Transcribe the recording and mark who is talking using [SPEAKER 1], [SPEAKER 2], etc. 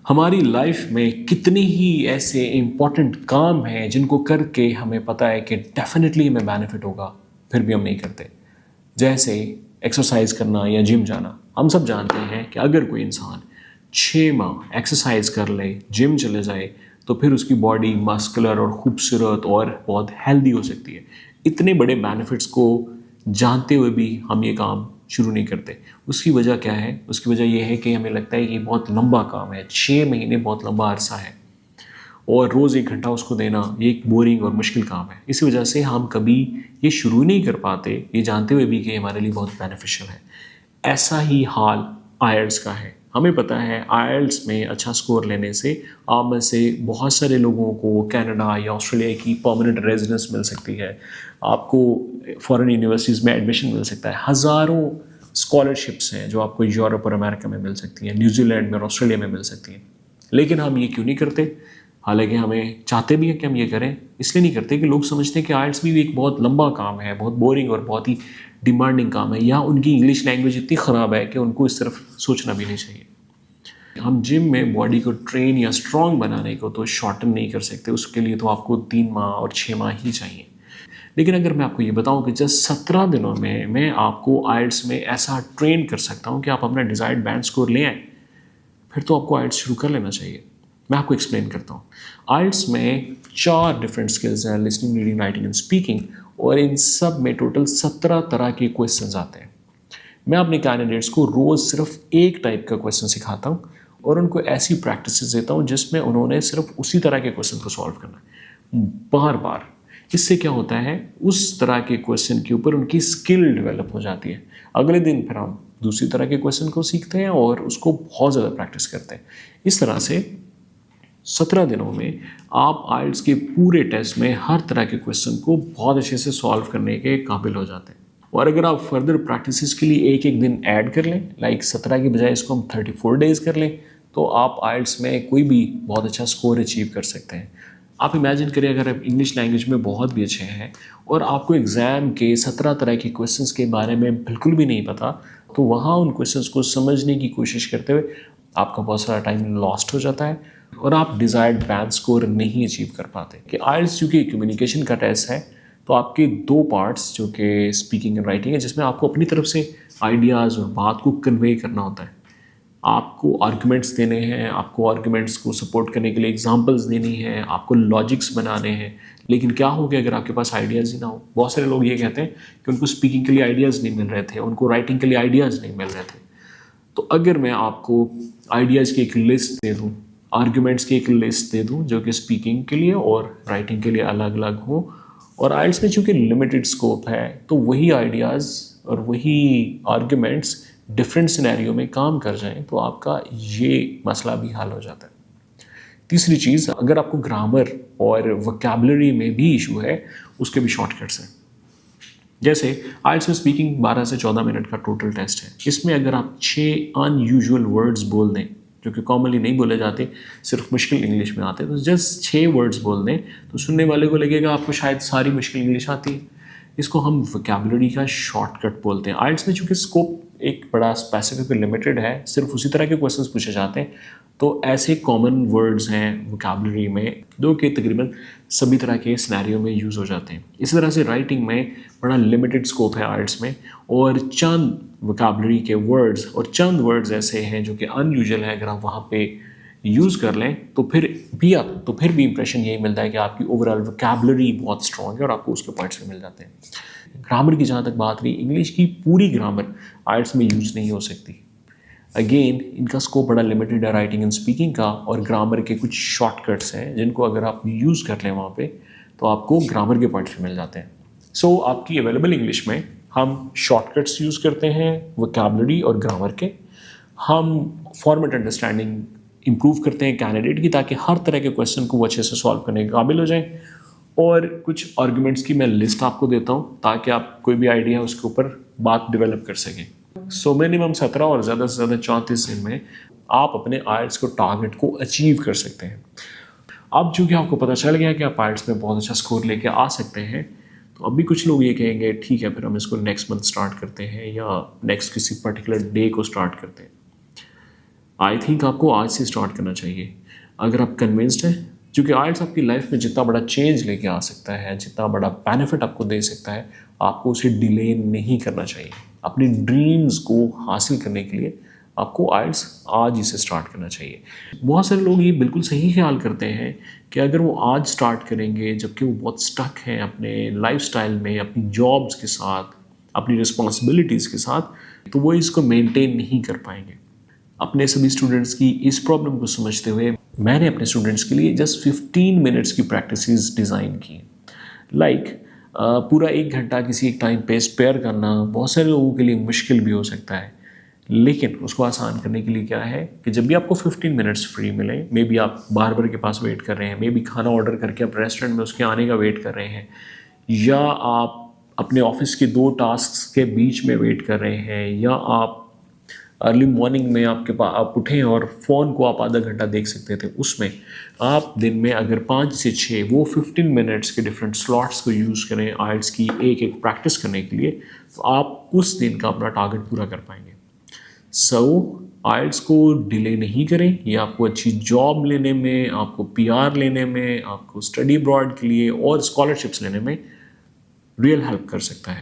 [SPEAKER 1] हमारी लाइफ में कितने ही ऐसे इम्पॉर्टेंट काम हैं जिनको करके हमें पता है कि डेफिनेटली हमें बेनिफिट होगा, फिर भी हम नहीं करते। जैसे एक्सरसाइज करना या जिम जाना। हम सब जानते हैं कि अगर कोई इंसान 6 माह एक्सरसाइज कर ले, जिम चले जाए, तो फिर उसकी बॉडी मस्कुलर और खूबसूरत और बहुत हेल्दी हो सकती है। इतने बड़े बेनिफिट्स को जानते हुए भी हम ये काम शुरू नहीं करते। उसकी वजह क्या है? उसकी वजह यह है कि हमें लगता है कि बहुत लंबा काम है, 6 महीने बहुत लंबा अरसा है और रोज़ 1 घंटा उसको देना ये एक बोरिंग और मुश्किल काम है। इसी वजह से हम कभी ये शुरू नहीं कर पाते, ये जानते हुए भी कि हमारे लिए बहुत बेनिफिशियल है। ऐसा ही हाल आयल्स का है। हमें पता है आयल्स में अच्छा स्कोर लेने से आप में से बहुत सारे लोगों को कनाडा या ऑस्ट्रेलिया की परमानेंट रेजिडेंस मिल सकती है, आपको फॉरेन यूनिवर्सिटीज़ में एडमिशन मिल सकता है। हज़ारों स्कॉलरशिप्स हैं जो आपको यूरोप और अमेरिका में मिल सकती हैं, न्यूजीलैंड में और ऑस्ट्रेलिया में मिल सकती हैं। लेकिन हम ये क्यों नहीं करते? हालांकि हमें चाहते भी हैं कि हम ये करें, इसलिए नहीं करते कि लोग समझते हैं कि आइल्स भी एक बहुत लंबा काम है, बहुत बोरिंग और बहुत ही डिमांडिंग काम है, या उनकी इंग्लिश लैंग्वेज इतनी ख़राब है कि उनको इस तरफ सोचना भी नहीं चाहिए। हम जिम में बॉडी को ट्रेन या स्ट्रॉन्ग बनाने को तो शॉर्टन नहीं कर सकते, उसके लिए तो आपको 3 माह और 6 माह ही चाहिए। लेकिन अगर मैं आपको ये बताऊं कि जस्ट 17 दिनों में मैं आपको आइल्स में ऐसा ट्रेन कर सकता हूं कि आप अपना डिज़ायर्ड बैंड स्कोर ले आए, फिर तो आपको आइल्स शुरू कर लेना चाहिए। मैं आपको एक्सप्लेन करता हूँ। आइल्स में 4 डिफरेंट स्किल्स हैं, listening, reading, writing and speaking, और इन सब में टोटल 17 तरह के क्वेश्चंस आते हैं। मैं अपने कैंडिडेट्स को रोज़ सिर्फ एक टाइप का क्वेश्चन सिखाता हूँ और उनको ऐसी प्रैक्टिस देता हूँ जिसमें उन्होंने सिर्फ उसी तरह के क्वेश्चन को सॉल्व करना है बार बार। इससे क्या होता है, उस तरह के क्वेश्चन के ऊपर उनकी स्किल डेवलप हो जाती है। अगले दिन फिर हम दूसरी तरह के क्वेश्चन को सीखते हैं और उसको बहुत ज़्यादा प्रैक्टिस करते हैं। इस तरह से 17 दिनों में आप आइल्स के पूरे टेस्ट में हर तरह के क्वेश्चन को बहुत अच्छे से सॉल्व करने के काबिल हो जाते हैं। और अगर आप फर्दर प्रैक्टिस के लिए एक एक दिन ऐड कर लें, लाइक 17 की बजाय इसको हम 34 डेज कर लें, तो आप आइल्स में कोई भी बहुत अच्छा स्कोर अचीव कर सकते हैं। आप इमेजिन करिए, अगर आप इंग्लिश लैंग्वेज में बहुत भी अच्छे हैं और आपको एग्ज़ाम के 17 तरह के क्वेश्चंस के बारे में बिल्कुल भी नहीं पता, तो वहाँ उन क्वेश्चंस को समझने की कोशिश करते हुए आपका बहुत सारा टाइम लॉस्ट हो जाता है और आप डिज़ायर्ड बैंड स्कोर नहीं अचीव कर पाते। कि आइल्स चूँकि कम्युनिकेशन का टेस्ट है, तो आपके 2 पार्ट्स जो कि स्पीकिंग एंड राइटिंग है, जिसमें आपको अपनी तरफ से आइडियाज़ और बात को कन्वे करना होता है। आपको आर्गुमेंट्स देने हैं, आपको आर्गुमेंट्स को सपोर्ट करने के लिए एग्जांपल्स देनी है, आपको लॉजिक्स बनाने हैं। लेकिन क्या हो गया अगर आपके पास आइडियाज़ ही ना हो? बहुत सारे लोग ये कहते हैं कि उनको स्पीकिंग के लिए आइडियाज़ नहीं मिल रहे थे, उनको राइटिंग के लिए आइडियाज़ नहीं मिल रहे थे। तो अगर मैं आपको आइडियाज़ की एक लिस्ट दे दूँ, आर्ग्यूमेंट्स की एक लिस्ट दे दूँ जो कि स्पीकिंग के लिए और राइटिंग के लिए अलग अलग हो, और आइल्स में चूँकि लिमिटेड स्कोप है, तो वही आइडियाज़ और वही आर्ग्यूमेंट्स डिफरेंट सिनेरियो में काम कर जाएं, तो आपका ये मसला भी हल हो जाता है। तीसरी चीज़, अगर आपको ग्रामर और वोकैबुलरी में भी इशू है, उसके भी शॉर्टकट्स हैं। जैसे आइल्स में स्पीकिंग 12 से 14 मिनट का टोटल टेस्ट है। इसमें अगर आप 6 अनयूजुअल वर्ड्स बोल दें जो कि कॉमनली नहीं बोले जाते, सिर्फ मुश्किल इंग्लिश में आते हैं, तो जस्ट 6 वर्ड्स बोल दें तो सुनने वाले को लगेगा आपको शायद सारी मुश्किल इंग्लिश आती है। इसको हम वोकैबुलरी का शॉर्टकट बोलते हैं। आइल्स में चूँकि स्कोप एक बड़ा स्पेसिफिक और लिमिटेड है, सिर्फ उसी तरह के क्वेश्चंस पूछे जाते हैं, तो ऐसे कॉमन वर्ड्स हैं वोकैबुलरी में जो कि तकरीबन सभी तरह के सिनेरियो में यूज़ हो जाते हैं। इसी तरह से राइटिंग में बड़ा लिमिटेड स्कोप है आइल्स में, और चंद वोकैबुलरी के वर्ड्स और चंद वर्ड्स ऐसे हैं जो कि अनयूजुअल है, अगर आप वहाँ पे यूज़ कर लें तो फिर भी इंप्रेशन यही मिलता है कि आपकी ओवरऑल वोकैबुलरी बहुत स्ट्रॉन्ग है और आपको उसके पॉइंट्स भी मिल जाते हैं। ग्रामर की जहाँ तक बात रही, इंग्लिश की पूरी ग्रामर आइल्स में यूज़ नहीं हो सकती। अगेन इनका स्कोप बड़ा लिमिटेड है राइटिंग एंड स्पीकिंग का, और ग्रामर के कुछ शॉर्टकट्स हैं जिनको अगर आप यूज़ कर लें वहाँ पे, तो आपको ग्रामर के पॉइंट्स भी मिल जाते हैं। सो आपकी अवेलेबल इंग्लिश में हम शॉर्टकट्स यूज़ करते हैं वोकैबुलरी और ग्रामर के। हम फॉर्मेट अंडरस्टैंडिंग इम्प्रूव करते हैं कैंडिडेट की, ताकि हर तरह के क्वेश्चन को वो अच्छे से सॉल्व करने के काबिल हो जाए। और कुछ आर्गुमेंट्स की मैं लिस्ट आपको देता हूँ ताकि आप कोई भी आइडिया उसके ऊपर बात डेवलप कर सकें। सो मिनिमम 17 और ज़्यादा से ज़्यादा 34 दिन में आप अपने आइल्स को टारगेट को अचीव कर सकते हैं। अब चूँकि आपको पता चल गया कि आप आइल्स में बहुत अच्छा स्कोर लेके आ सकते हैं, तो अभी कुछ लोग ये कहेंगे ठीक है फिर हम इसको नेक्स्ट मंथ स्टार्ट करते हैं या नेक्स्ट किसी पर्टिकुलर डे को स्टार्ट करते हैं। आई थिंक आपको आज से स्टार्ट करना चाहिए अगर आप कन्विंस्ड हैं, क्योंकि आइल्स आपकी लाइफ में जितना बड़ा चेंज लेके आ सकता है, जितना बड़ा बेनिफिट आपको दे सकता है, आपको उसे डिले नहीं करना चाहिए। अपने ड्रीम्स को हासिल करने के लिए आपको आइल्स आज ही से स्टार्ट करना चाहिए। बहुत सारे लोग ये बिल्कुल सही ख्याल करते हैं कि अगर वो आज स्टार्ट करेंगे, जबकि वो बहुत स्टक हैं अपने लाइफस्टाइल में, अपनी जॉब्स के साथ, अपनी रिस्पॉन्सिबिलिटीज़ के साथ, तो वो इसको मेंटेन नहीं कर पाएंगे। अपने सभी स्टूडेंट्स की इस प्रॉब्लम को समझते हुए मैंने अपने स्टूडेंट्स के लिए जस्ट 15 मिनट्स की प्रैक्टिसेस डिज़ाइन की। पूरा 1 घंटा किसी एक टाइम पे स्पेयर करना बहुत सारे लोगों के लिए मुश्किल भी हो सकता है, लेकिन उसको आसान करने के लिए क्या है कि जब भी आपको 15 मिनट्स फ्री मिले, मे बी आप बार्बर के पास वेट कर रहे हैं, मे बी खाना ऑर्डर करके आप रेस्टोरेंट में उसके आने का वेट कर रहे हैं, या आप अपने ऑफिस के 2 टास्क के बीच में वेट कर रहे हैं, या आप अर्ली मॉर्निंग में आपके पास आप उठें और फ़ोन को आप आधा घंटा देख सकते थे, उसमें आप दिन में अगर 5 से 6 वो 15 मिनट्स के डिफरेंट स्लॉट्स को यूज़ करें आइल्स की एक एक प्रैक्टिस करने के लिए, तो आप उस दिन का अपना टारगेट पूरा कर पाएंगे। आइल्स को डिले नहीं करें। ये आपको अच्छी जॉब लेने में, आपको पीआर लेने में, आपको स्टडी अब्रॉड के लिए और स्कॉलरशिप्स लेने में रियल हेल्प कर सकता है।